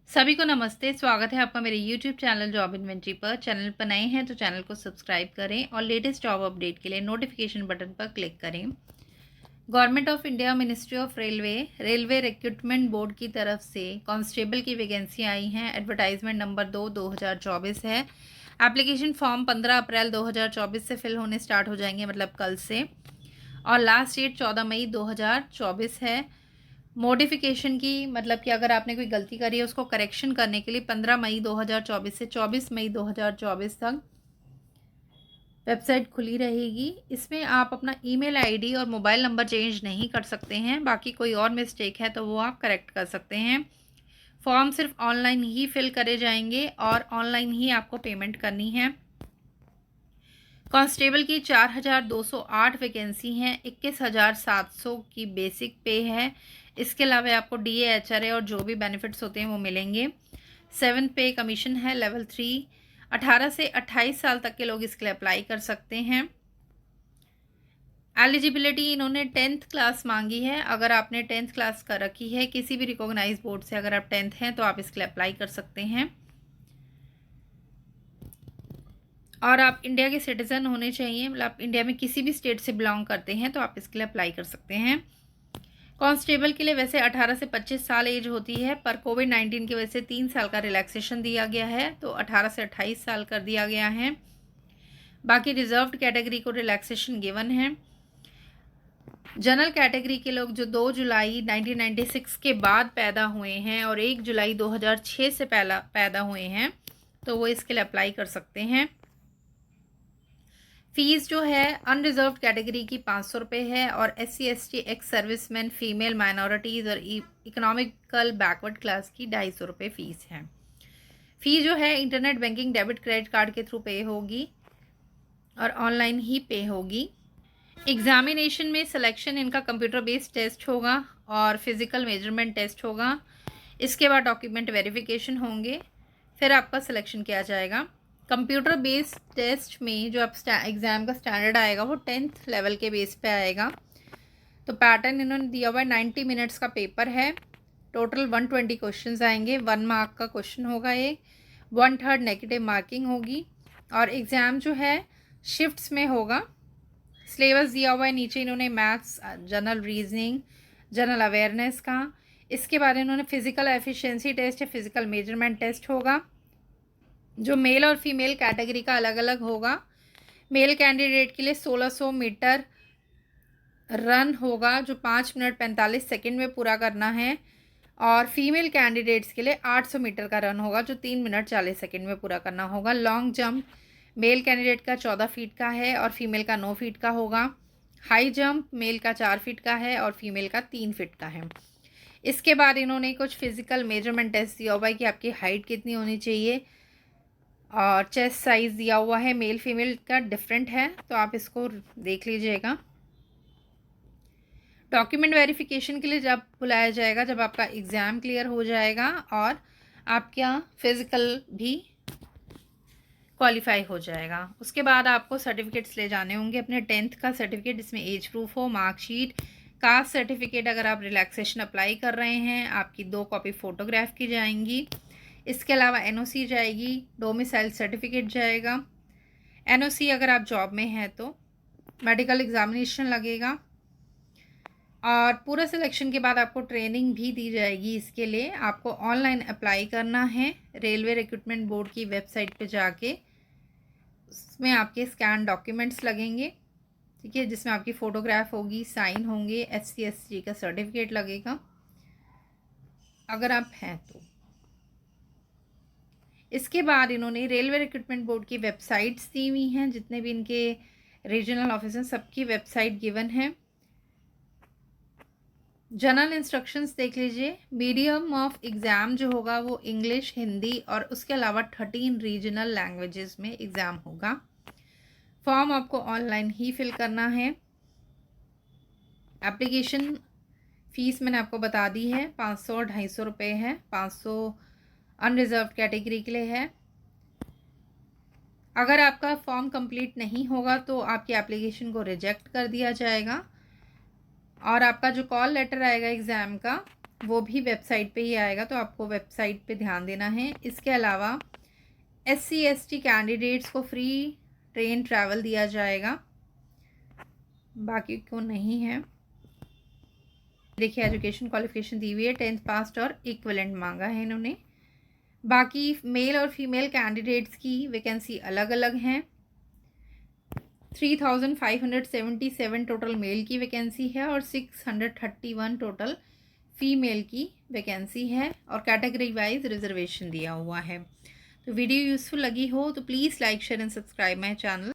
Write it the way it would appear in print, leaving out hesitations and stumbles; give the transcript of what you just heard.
सभी को नमस्ते। स्वागत है आपका मेरे YouTube चैनल जॉब इन्वेंटरी पर। चैनल पर नए हैं तो चैनल को सब्सक्राइब करें और लेटेस्ट जॉब अपडेट के लिए नोटिफिकेशन बटन पर क्लिक करें। Government of India ministry of railway recruitment board की तरफ से कांस्टेबल की वैकेंसी आई हैं। एडवर्टाइजमेंट नंबर 2/2024 है। एप्लीकेशन फॉर्म 15 अप्रैल 2024 से फिल होने स्टार्ट हो जाएंगे, मतलब कल से, और लास्ट डेट 14 मई 2024 है। मॉडिफिकेशन की मतलब कि अगर आपने कोई गलती करी है उसको करेक्शन करने के लिए 15 मई 2024 से 24 मई 2024 तक वेबसाइट खुली रहेगी। इसमें आप अपना ईमेल आईडी और मोबाइल नंबर चेंज नहीं कर सकते हैं। बाकी कोई और मिस्टेक है तो वो आप करेक्ट कर सकते हैं। फॉर्म सिर्फ ऑनलाइन ही फिल करे जाएंगे और ऑनलाइन ही आपको पेमेंट करनी है। कांस्टेबल की 4208 वैकेंसी हैं। 21,700 की बेसिक पे है। इसके अलावा आपको DA HRA और जो भी बेनिफिट्स होते हैं वो मिलेंगे। 7 पे कमीशन है, लेवल 3। 18 से 28 साल तक के लोग इसके लिए अप्लाई कर सकते हैं। एलिजिबिलिटी इन्होंने 10th क्लास मांगी है। अगर आपने 10th क्लास कर रखी है किसी भी रिकॉग्नाइज बोर्ड से, अगर आप 10th हैं तो आप इसके लिए अप्लाई कर सकते हैं। और आप इंडिया के सिटीज़न होने चाहिए, मतलब आप इंडिया में किसी भी स्टेट से बिलोंग करते हैं तो आप इसके लिए अप्लाई कर सकते हैं। कांस्टेबल के लिए वैसे 18 से 25 साल एज होती है, पर कोविड-19 की वजह से 3 साल का रिलैक्सेशन दिया गया है, तो 18 से 28 साल कर दिया गया है। बाकी रिजर्व्ड कैटेगरी को रिलैक्सेशन गिवन है। जनरल कैटेगरी के लोग जो 2 जुलाई 1996 के बाद पैदा हुए हैं और 1 जुलाई 2006 से पहला पैदा हुए हैं तो वो इसके लिए अप्लाई कर सकते हैं। फीस जो है अनरिजर्व्ड कैटेगरी की 500 रुपये है और SC ST ex serviceman, female, minorities और इकोनॉमिकल बैकवर्ड क्लास की 250 रुपये फ़ीस है। फ़ी जो है internet banking, debit, credit card के थ्रू पे होगी और ऑनलाइन ही पे होगी। एग्जामिनेशन में सिलेक्शन इनका कंप्यूटर बेस्ड टेस्ट होगा और फिज़िकल मेजरमेंट टेस्ट होगा। इसके बाद डॉक्यूमेंट वेरिफिकेशन होंगे, फिर आपका सिलेक्शन किया जाएगा। कंप्यूटर बेस्ड टेस्ट में जो आप एग्ज़ाम का स्टैंडर्ड आएगा वो 10th लेवल के बेस पे आएगा। तो पैटर्न इन्होंने दिया हुआ है, 90 मिनट्स का पेपर है। टोटल 120 क्वेश्चंस आएंगे। 1 मार्क का क्वेश्चन होगा ये। 1/3 नेगेटिव मार्किंग होगी और एग्ज़ाम जो है शिफ्ट्स में होगा। सिलेबस दिया हुआ है नीचे इन्होंने, maths, general reasoning, general awareness का। इसके बाद इन्होंने फिज़िकल एफिशिएंसी टेस्ट है, फिज़िकल मेजरमेंट टेस्ट होगा जो मेल और फीमेल कैटेगरी का अलग अलग होगा। मेल कैंडिडेट के लिए 1600 मीटर रन होगा जो 5 मिनट 45 सेकंड में पूरा करना है और फीमेल कैंडिडेट्स के लिए 800 मीटर का रन होगा जो 3 मिनट 40 सेकंड में पूरा करना होगा। लॉन्ग जंप मेल कैंडिडेट का 14 फीट का है और फीमेल का 9 फीट का होगा। हाई जंप मेल का 4 फीट का है और फीमेल का 3 फीट का है। इसके बाद इन्होंने कुछ फिज़िकल मेजरमेंट टेस्ट दिया हुआ है कि आपकी हाइट कितनी होनी चाहिए और चेस्ट साइज़ दिया हुआ है। मेल फीमेल का डिफरेंट है तो आप इसको देख लीजिएगा। डॉक्यूमेंट वेरिफिकेशन के लिए जब बुलाया जाएगा जब आपका एग्ज़ाम क्लियर हो जाएगा और आपका फ़िज़िकल भी क्वालिफाई हो जाएगा। उसके बाद आपको सर्टिफिकेट्स ले जाने होंगे, अपने 10th का सर्टिफिकेट जिसमें एज प्रूफ हो, मार्कशीट, कास्ट सर्टिफिकेट, अगर आप रिलैक्सेशन अप्लाई कर रहे हैं आपकी 2 कॉपी फ़ोटोग्राफ की जाएंगी। इसके अलावा NOC जाएगी, डोमिसाइल सर्टिफिकेट जाएगा। NOC अगर आप जॉब में हैं तो मेडिकल एग्जामिनेशन लगेगा और पूरा सिलेक्शन के बाद आपको ट्रेनिंग भी दी जाएगी। इसके लिए आपको ऑनलाइन अप्लाई करना है रेलवे रिक्रूटमेंट बोर्ड की वेबसाइट पे जाके। उसमें आपके स्कैन डॉक्यूमेंट्स लगेंगे, ठीक है, जिसमें आपकी फ़ोटोग्राफ होगी, साइन होंगे, SC ST का सर्टिफिकेट लगेगा अगर आप हैं तो। इसके बाद इन्होंने रेलवे रिक्रूटमेंट बोर्ड की वेबसाइट्स दी हुई हैं, जितने भी इनके रीजनल ऑफिस हैं सबकी वेबसाइट गिवन है। जनरल इंस्ट्रक्शंस देख लीजिए। मीडियम ऑफ एग्ज़ाम जो होगा वो इंग्लिश, हिंदी और उसके अलावा 13 रीजनल लैंग्वेजेस में एग्ज़ाम होगा। फॉर्म आपको ऑनलाइन ही फिल करना है। एप्लीकेशन फ़ीस मैंने आपको बता दी है, 500 और 250 रुपये है। 500 अनरिजर्व कैटेगरी के लिए है। अगर आपका फॉर्म कंप्लीट नहीं होगा तो आपकी एप्लीकेशन को रिजेक्ट कर दिया जाएगा और आपका जो कॉल लेटर आएगा एग्ज़ाम का वो भी वेबसाइट पे ही आएगा, तो आपको वेबसाइट पे ध्यान देना है। इसके अलावा SC/ST कैंडिडेट्स को फ्री ट्रेन ट्रैवल दिया जाएगा, बाकी को नहीं है। देखिए एजुकेशन क्वालिफिकेशन दी हुई है 10th पास और इक्विवेलेंट मांगा है इन्होंने। बाकी मेल और फीमेल कैंडिडेट्स की वैकेंसी अलग अलग हैं। 3577 टोटल मेल की वैकेंसी है और 631 टोटल फीमेल की वैकेंसी है, और कैटेगरी वाइज रिजर्वेशन दिया हुआ है। तो वीडियो यूज़फुल लगी हो तो please like share and subscribe my channel.